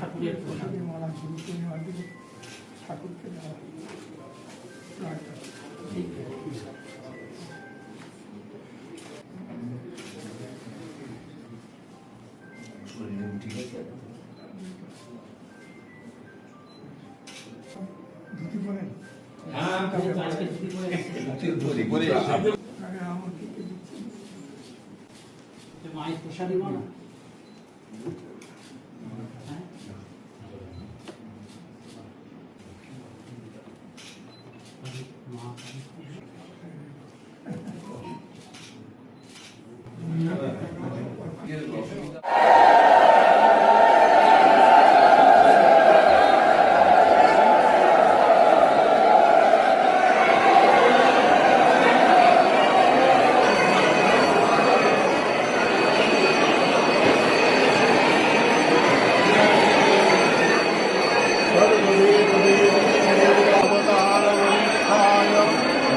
ঠাকুরের মালা গুরু পূর্ণিমার দিনে ঠাকুরকে দেওয়া হয়। ঠিক আছে, ধুতি পরেন? আজকে ছুটি করে আমার দিকে দিচ্ছি। মায়ের প্রসাদী বলো।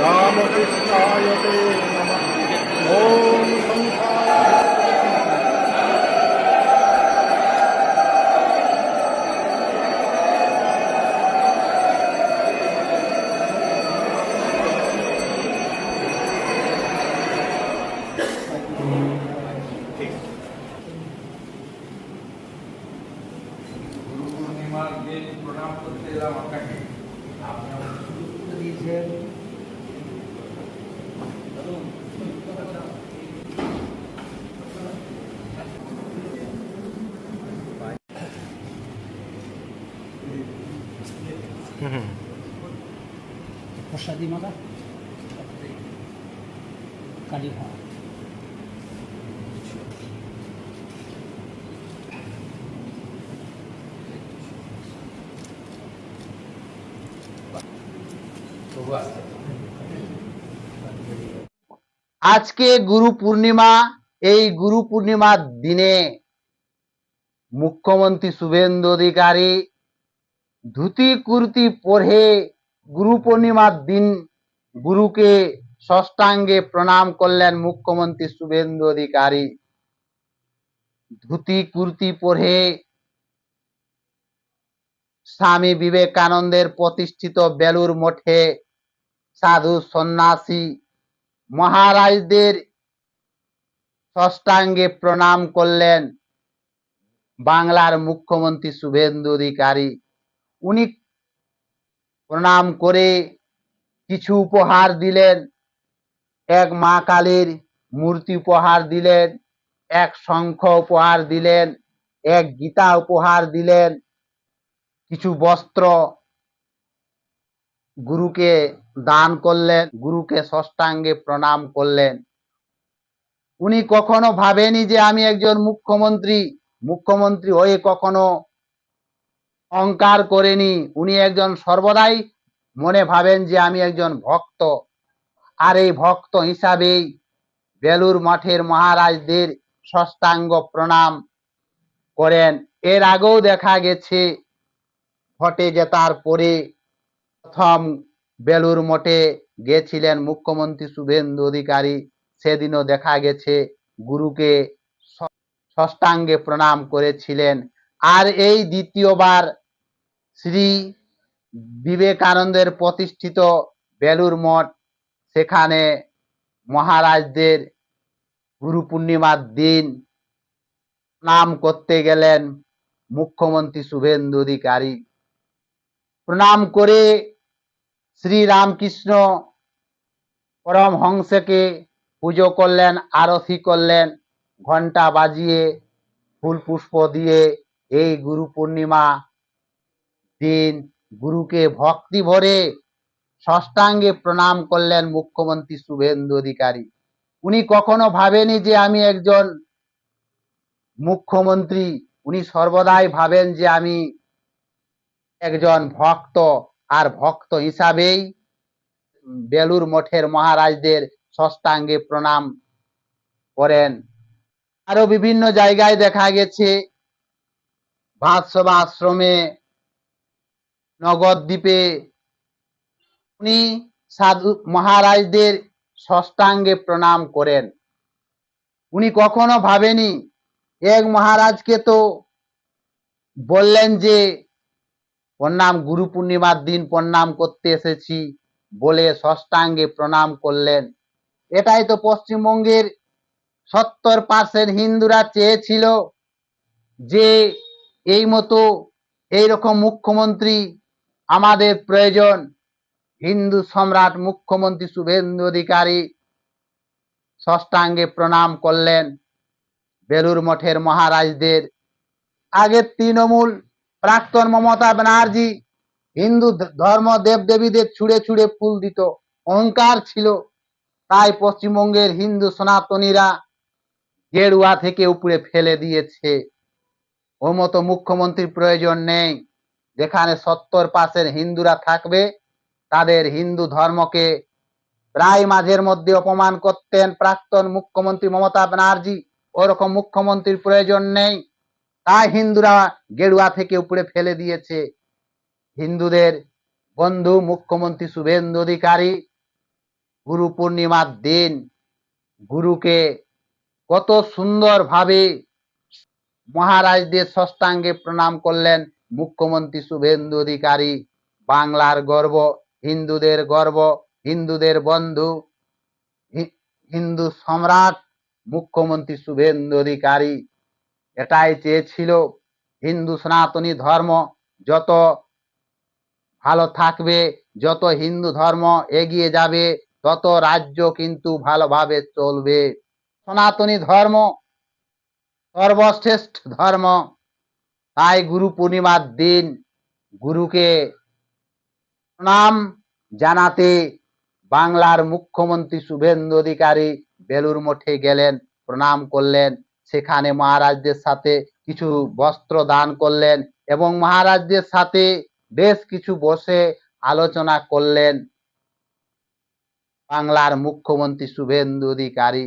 रामकृष्णाय ते नमः। ओम संसार গুরু পূর্ণিমার দিন প্রণাম করতে এলাম আপনাকে। আপনি আমাকে সুযোগ দিয়েছেন। প্রসাদী মালা কালী ভাড়া আজকে গুরু পূর্ণিমা। এই গুরু পূর্ণিমার দিনে মুখ্যমন্ত্রী শুভেন্দু অধিকারী ধুতি কুর্তি পরে গুরু পূর্ণিমার দিন গুরুকে ষষ্ঠাঙ্গে প্রণাম করলেন মুখ্যমন্ত্রী শুভেন্দু অধিকারী। ধুতি কুর্তি পরে স্বামী বিবেকানন্দের প্রতিষ্ঠিত বেলুর মঠে সাধু সন্ন্যাসী মহারাজদের ষষ্ঠাঙ্গে প্রণাম করলেন বাংলার মুখ্যমন্ত্রী শুভেন্দু অধিকারী। উনি প্রণাম করে কিছু উপহার দিলেন। এক মা কালীর মূর্তি উপহার দিলেন, এক শঙ্খ উপহার দিলেন, এক গীতা উপহার দিলেন, কিছু বস্ত্র গুরুকে দান করলেন, গুরুকে ষষ্ঠাঙ্গে প্রণাম করলেন। উনি কখনো ভাবেনি যে আমি একজন মুখ্যমন্ত্রী হয়ে কখনো অহংকার করেনি। উনি একজন সর্বদাই মনে ভাবেন যে আমি একজন ভক্ত, আর এই ভক্ত হিসাবেই বেলুর মঠের মহারাজদের ষষ্ঠাঙ্গ প্রণাম করেন। এর আগেও দেখা গেছে ভোটে জেতার পরে প্রথম বেলুর মঠে গেছিলেন মুখ্যমন্ত্রী শুভেন্দু অধিকারী। সেদিনও দেখা গেছে গুরুকে ষষ্ঠাঙ্গে প্রণাম করেছিলেন। আর এই দ্বিতীয়বার শ্রী বিবেকানন্দের প্রতিষ্ঠিত বেলুর মঠ, সেখানে মহারাজদের গুরু পূর্ণিমার দিন প্রণাম করতে গেলেন মুখ্যমন্ত্রী শুভেন্দু অধিকারী। প্রণাম করে শ্রী রামকৃষ্ণ পরমহংসকে পুজো করলেন, আরতি করলেন, ঘন্টা বাজিয়ে ফুল পুষ্প দিয়ে এই গুরু পূর্ণিমা দিন গুরুকে ভক্তি ভরে ষষ্ঠাঙ্গে প্রণাম করলেন মুখ্যমন্ত্রী শুভেন্দু অধিকারী। উনি কখনো ভাবেনি যে আমি একজন মুখ্যমন্ত্রী। উনি সর্বদাই ভাবেন যে আমি একজন ভক্ত, আর ভক্ত হিসাবেই বেলুর মঠের মহারাজদের ষষ্ঠাঙ্গে প্রণাম করেন। আরো বিভিন্ন জায়গায় দেখা গেছে ভাতসভা আশ্রমে, নগরদ্বীপে উনি সাধু মহারাজদের ষষ্ঠাঙ্গে প্রণাম করেন। উনি কখনো ভাবেনি এক মহারাজকে তো বললেন যে প্রণাম, গুরু পূর্ণিমার দিন প্রণাম করতে এসেছি বলে ষষ্ঠাঙ্গে প্রণাম করলেন। এটাই তো পশ্চিমবঙ্গের 70% হিন্দুরা চেয়েছিল, যে এই মতো এইরকম মুখ্যমন্ত্রী আমাদের প্রয়োজন। হিন্দু সম্রাট মুখ্যমন্ত্রী শুভেন্দু অধিকারী ষষ্ঠাঙ্গে প্রণাম করলেন বেলুর মঠের মহারাজদের। আগে তৃণমূল প্রাক্তন মমতা ব্যানার্জি হিন্দু ধর্ম দেবদেবীদের ছুঁড়ে ছুঁড়ে ফুল দিত, অহংকার ছিল। তাই পশ্চিমবঙ্গের হিন্দু সনাতনীরা গেরুয়া থেকে উপরে ফেলে দিয়েছে। ও মতো মুখ্যমন্ত্রীর প্রয়োজন নেই। যেখানে 70% হিন্দুরা থাকবে, তাদের হিন্দু ধর্মকে প্রায় মাঝের মধ্যে অপমান করতেন প্রাক্তন মুখ্যমন্ত্রী মমতা ব্যানার্জি। ওরকম মুখ্যমন্ত্রীর প্রয়োজন নেই। তাই হিন্দুরা গেরুয়া থেকে উপরে ফেলে দিয়েছে। হিন্দুদের বন্ধু মুখ্যমন্ত্রী শুভেন্দু অধিকারী গুরু পূর্ণিমার দিন গুরুকে কত সুন্দরভাবে মহারাজদের ষষ্ঠাঙ্গে প্রণাম করলেন মুখ্যমন্ত্রী শুভেন্দু অধিকারী। বাংলার গর্ব, হিন্দুদের গর্ব, হিন্দুদের বন্ধু, হিন্দু সম্রাট মুখ্যমন্ত্রী শুভেন্দু অধিকারী এটাই চেয়েছিল। হিন্দু সনাতনী ধর্ম যত ভালো থাকবে, যত হিন্দু ধর্ম এগিয়ে যাবে, তত রাজ্য কিন্তু ভালোভাবে চলবে। সনাতনী ধর্ম সর্বশ্রেষ্ঠ ধর্ম। তাই গুরু পূর্ণিমার দিন গুরুকে প্রণাম জানাতে বাংলার মুখ্যমন্ত্রী শুভেন্দু অধিকারী বেলুর মঠে গেলেন, প্রণাম করলেন। সেখানে মহারাজদের সাথে কিছু বস্ত্র দান করলেন এবং মহারাজদের সাথে বেশ কিছু বসে আলোচনা করলেন বাংলার মুখ্যমন্ত্রী শুভেন্দু অধিকারী।